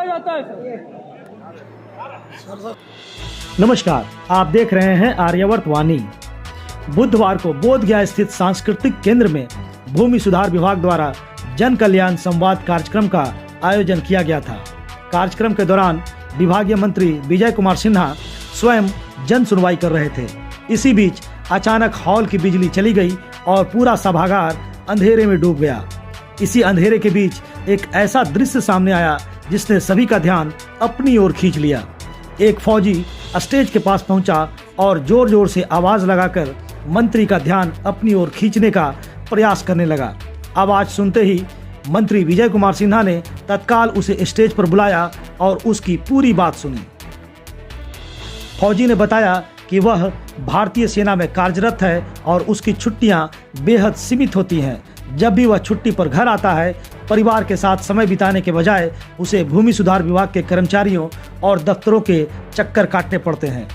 किया जाता है सर। नमस्कार, आप देख रहे हैं आर्यावर्त वाणी। बुधवार को बोधगया स्थित सांस्कृतिक केंद्र में भूमि सुधार विभाग द्वारा जन कल्याण संवाद कार्यक्रम का आयोजन किया गया था। कार्यक्रम के दौरान विभागीय मंत्री विजय कुमार सिन्हा स्वयं जन सुनवाई कर रहे थे। इसी बीच अचानक हॉल की बिजली चली गई और पूरा सभागार अंधेरे में डूब गया। इसी अंधेरे के बीच एक ऐसा दृश्य सामने आया जिसने सभी का ध्यान अपनी ओर खींच लिया। एक फौजी स्टेज के पास पहुंचा और जोर जोर से आवाज लगाकर मंत्री का ध्यान अपनी ओर खींचने का प्रयास करने लगा। आवाज सुनते ही मंत्री विजय कुमार सिन्हा ने तत्काल उसे स्टेज पर बुलाया और उसकी पूरी बात सुनी। फौजी ने बताया कि वह भारतीय सेना में कार्यरत है और उसकी छुट्टियां बेहद सीमित होती हैं। जब भी वह छुट्टी पर घर आता है, परिवार के साथ समय बिताने के बजाय उसे भूमि सुधार विभाग के कर्मचारियों और दफ्तरों के चक्कर काटने पड़ते हैं।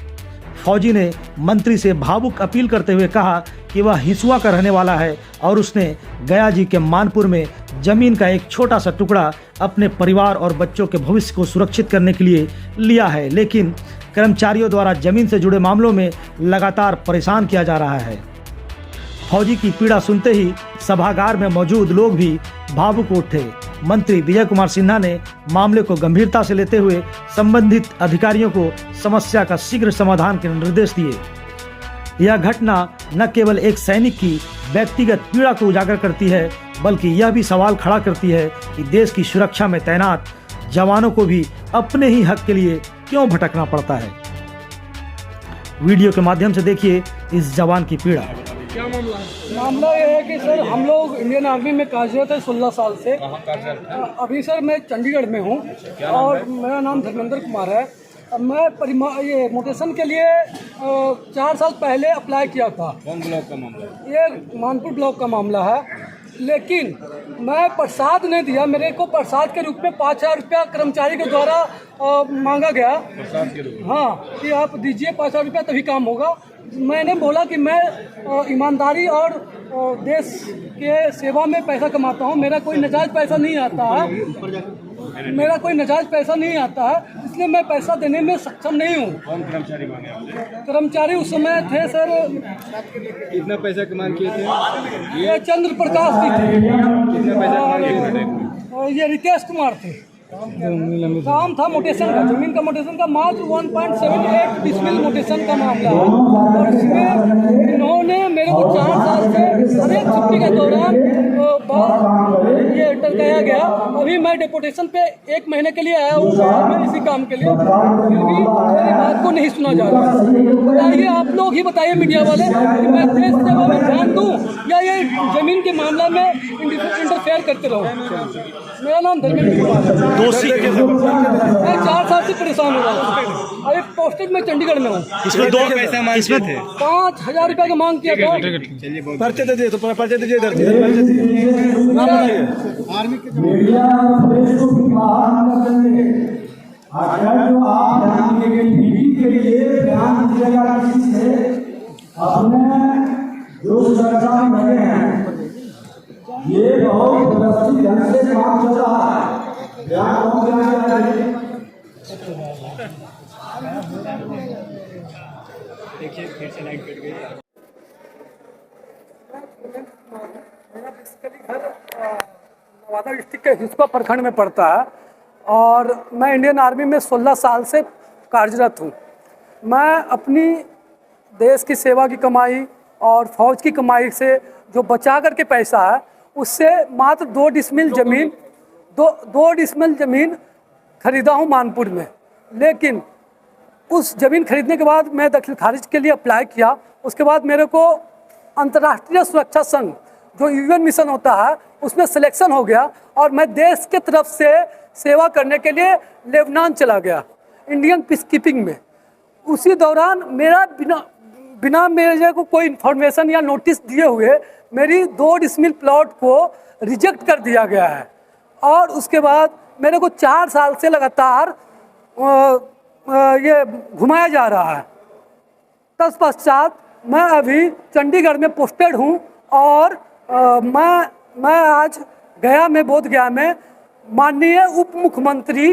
फौजी ने मंत्री से भावुक अपील करते हुए कहा कि वह हिसुआ का रहने वाला है और उसने गया जी के मानपुर में जमीन का एक छोटा सा टुकड़ा अपने परिवार और बच्चों के भविष्य को सुरक्षित करने के लिए लिया है, लेकिन कर्मचारियों द्वारा जमीन से जुड़े मामलों में लगातार परेशान किया जा रहा है। फौजी की पीड़ा सुनते ही सभागार में मौजूद लोग भी भावुक उठे। मंत्री विजय कुमार सिन्हा ने मामले को गंभीरता से लेते हुए संबंधित अधिकारियों को समस्या का शीघ्र समाधान के निर्देश दिए। यह घटना न केवल एक सैनिक की व्यक्तिगत पीड़ा को उजागर करती है, बल्कि यह भी सवाल खड़ा करती है कि देश की सुरक्षा में तैनात जवानों को भी अपने ही हक के लिए क्यों भटकना पड़ता है। वीडियो के माध्यम से देखिए इस जवान की पीड़ा। क्या मामला है? मामला ये है कि सर हम लोग इंडियन आर्मी में कार्यरत है 16 साल से। अभी सर मैं चंडीगढ़ में हूँ और मेरा नाम धर्मेंद्र कुमार है। मैं ये मोटेशन के लिए 4 साल पहले अप्लाई किया था। कौन ब्लॉक का मामला है? ये मानपुर ब्लॉक का मामला है, लेकिन मैं प्रसाद नहीं दिया। मेरे को प्रसाद के रूप में 5,000 रुपया कर्मचारी के द्वारा मांगा गया। प्रसाद के रूप में? हाँ, कि आप दीजिए 5,000 रुपया तभी काम होगा। मैंने बोला कि मैं ईमानदारी और देश के सेवा में पैसा कमाता हूँ, मेरा कोई नाजायज पैसा नहीं आता है, इसलिए मैं पैसा देने में सक्षम नहीं हूँ। कौन कर्मचारी मांगे आपसे? कर्मचारी उस समय थे सर, कितना पैसा की मांग किए थे? ये चंद्र प्रकाश जी थे। कितना पैसा की मांग? ये रितेश कुमार थे। काम था मोटेशन का, जमीन का मोटेशन का, मात्र 1.78 डिसमिल मोटेशन का मामला है। और इसमें इन्होंने मेरे को 4 साल से हर एक छुट्टी के दौरान ये टरकाया गया। अभी मैं डेपुटेशन पे 1 महीने के लिए आया हूँ मैं इसी काम के लिए, फिर भी मेरी बात को नहीं सुना जा रहा। बताइए, आप लोग ही बताइए मीडिया वाले कि मैं देश सेवा में ध्यान दूँ या ये जमीन के मामला में इंटरफेयर करते रहूँ। मेरा नाम धर्मेंद्र कुमार है। मैं 4 साल से परेशान हो रहा हूँ। अभी पोस्टेड में चंडीगढ़ में हूँ। इसमें 2 पैसा मांगे थे? 5,000 रुपया का मांग किया था। पर्चे दीजिए, तो पर्चे दीजिए इधर। आर्मी के ये बहुत व्यवस्थित ढंग से काम चल रहा है। देखिए फिर से लाइट कट गई। मेरा बेसिकली घर नवादा डिस्ट्रिक्ट के हिस्सा प्रखंड में पड़ता है और मैं इंडियन आर्मी में 16 साल से कार्यरत हूँ। मैं अपनी देश की सेवा की कमाई और फौज की कमाई से जो बचा करके पैसा है उससे मात्र 2 डिसमिल जमीन खरीदा हूँ मानपुर में। लेकिन उस ज़मीन खरीदने के बाद मैं दखल खारिज के लिए अप्लाई किया। उसके बाद मेरे को अंतर्राष्ट्रीय सुरक्षा संघ जो यूएन मिशन होता है उसमें सिलेक्शन हो गया और मैं देश के तरफ से सेवा करने के लिए लेबनान चला गया इंडियन पीस कीपिंग में। उसी दौरान मेरा बिना मेरे को कोई इन्फॉर्मेशन या नोटिस दिए हुए मेरी 2 डिसमिल प्लॉट को रिजेक्ट कर दिया गया है और उसके बाद मेरे को 4 साल से लगातार ये घुमाया जा रहा है। तत्पश्चात मैं अभी चंडीगढ़ में पोस्टेड हूँ और मैं आज गया में बोधगया में माननीय उप मुख्यमंत्री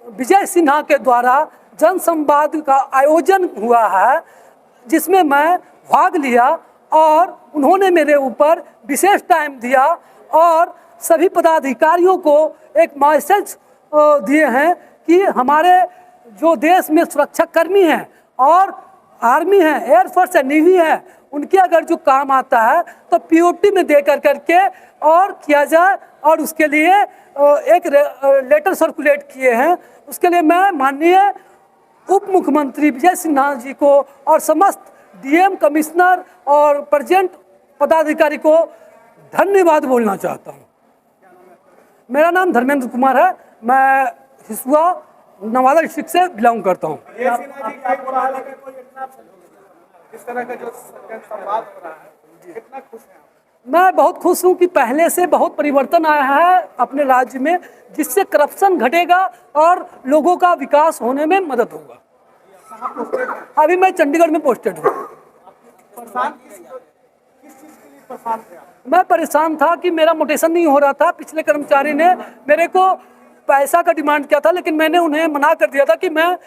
विजय सिन्हा के द्वारा जन संवाद का आयोजन हुआ है, जिसमें मैं भाग लिया और उन्होंने मेरे ऊपर विशेष टाइम दिया और सभी पदाधिकारियों को एक मैसेज दिए हैं कि हमारे जो देश में सुरक्षा कर्मी हैं और आर्मी है, एयरफोर्स है, नेवी है, उनके अगर जो काम आता है तो पीओटी में दे करके और किया जाए। और उसके लिए एक लेटर सर्कुलेट किए हैं। उसके लिए मैं माननीय उप मुख्यमंत्री विजय सिन्हा जी को और समस्त डीएम, कमिश्नर और प्रेजेंट पदाधिकारी को धन्यवाद बोलना चाहता हूँ। मेरा नाम धर्मेंद्र कुमार है, मैं हिसुआ नवादा डिस्ट्रिक्ट से बिलोंग करता हूँ। इस तरह का जो संवाद हो रहा है, कितना खुश हैं आप? मैं बहुत खुश हूँ कि पहले से बहुत परिवर्तन आया है अपने राज्य में, जिससे करप्शन घटेगा और लोगों का विकास होने में मदद होगा। अभी मैं चंडीगढ़ में पोस्टेड हूँ। मैं परेशान था कि मेरा मोटेशन नहीं हो रहा था। पिछले कर्मचारी ने मेरे को पैसा का डिमांड किया था, लेकिन मैंने उन्हें मना कर दिया था कि मैं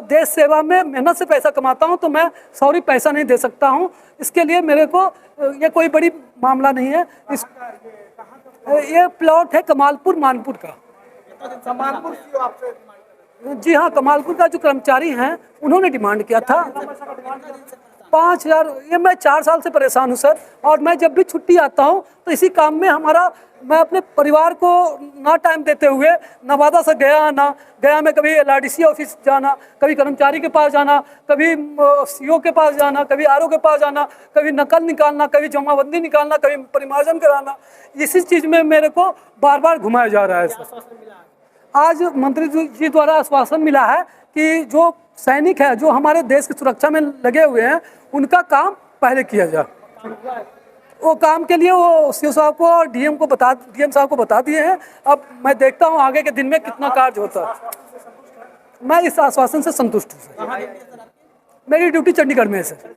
देश सेवा में मेहनत से पैसा कमाता हूं, तो मैं सॉरी पैसा नहीं दे सकता हूं। इसके लिए मेरे को ये कोई बड़ी मामला नहीं है। ये प्लॉट है कमालपुर मानपुर का। जी हाँ, कमालपुर का जो कर्मचारी हैं उन्होंने डिमांड किया था 5,000। ये मैं 4 साल से परेशान हूँ सर, और मैं जब भी छुट्टी आता हूँ तो इसी काम में मैं अपने परिवार को ना टाइम देते हुए नवादा से गया आना, गया में कभी LRDC ऑफिस जाना, कभी कर्मचारी के पास जाना, कभी CO के पास जाना, कभी RO के पास जाना, कभी नकल निकालना, कभी जमाबंदी निकालना, कभी परिमार्जन कराना। इसी चीज़ में मेरे को बार बार घुमाया जा रहा है सर। आज मंत्री जी द्वारा आश्वासन मिला है कि जो सैनिक है, जो हमारे देश की सुरक्षा में लगे हुए हैं, उनका काम पहले किया जाए। वो काम के लिए वो CO साहब को और DM साहब को बता दिए हैं। अब मैं देखता हूँ आगे के दिन में कितना कार्य होता है। मैं इस आश्वासन से संतुष्ट हूँ। मेरी ड्यूटी चंडीगढ़ में है सर।